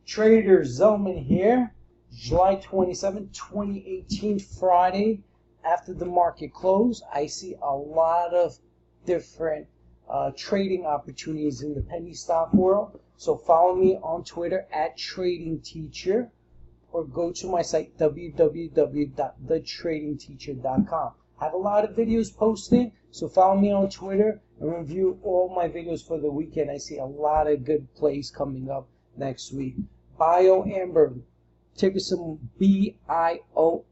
Trader Zelman here, July 27, 2018, Friday. After the market close, I see a lot of different trading opportunities in the penny stock world. So follow me on Twitter at Trading Teacher, or go to my site www.thetradingteacher.com. I have a lot of videos posted, so follow me on Twitter and review all my videos for the weekend. I see a lot of good plays coming up next week. BIOAQ, ticker symbol BIOAQ.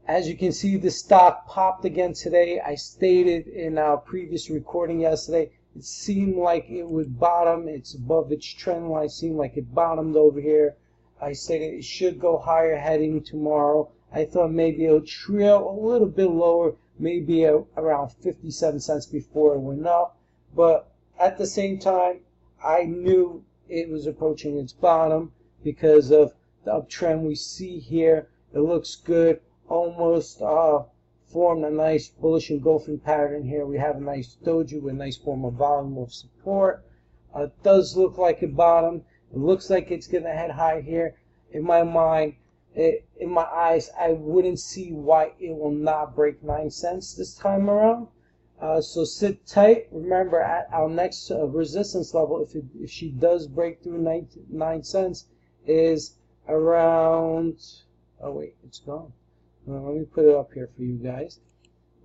As you can see, the stock popped again today. I stated in our previous recording yesterday, it seemed like it would bottom. It's above its trend line. It seemed like it bottomed over here. I stated it should go higher heading tomorrow. I thought maybe it would trail a little bit lower, maybe around 57 cents before it went up. But at the same time, I knew it was approaching its bottom because of the uptrend we see here. It looks good. Almost formed a nice bullish engulfing pattern here. We have a nice doji with a nice form of volume of support. It does look like it bottomed. It looks like it's going to head high here. In my mind, in my eyes, I wouldn't see why it will not break 9 cents this time around. So sit tight. Remember, at our next resistance level, if she does break through 9 cents, is around, oh wait, it's gone. Let me put it up here for you guys.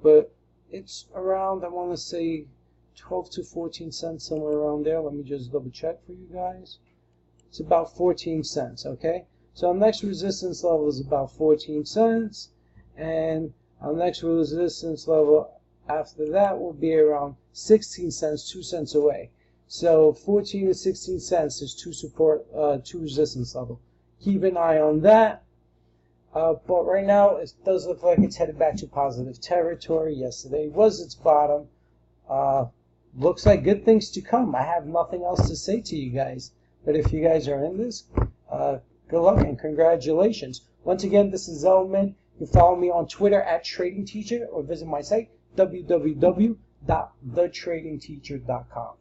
But it's around, I want to say 12 to 14 cents, somewhere around there. Let me just double check for you guys. It's about 14 cents, okay? So our next resistance level is about 14 cents. And our next resistance level after that will be around 16 cents, 2 cents away. So 14 to 16 cents is two resistance level. Keep an eye on that. But right now, it does look like it's headed back to positive territory. Yesterday was its bottom. Looks like good things to come. I have nothing else to say to you guys. But if you guys are in this, good luck and congratulations. Once again, this is Zelman. You can follow me on Twitter at Trading Teacher or visit my site www.thetradingteacher.com.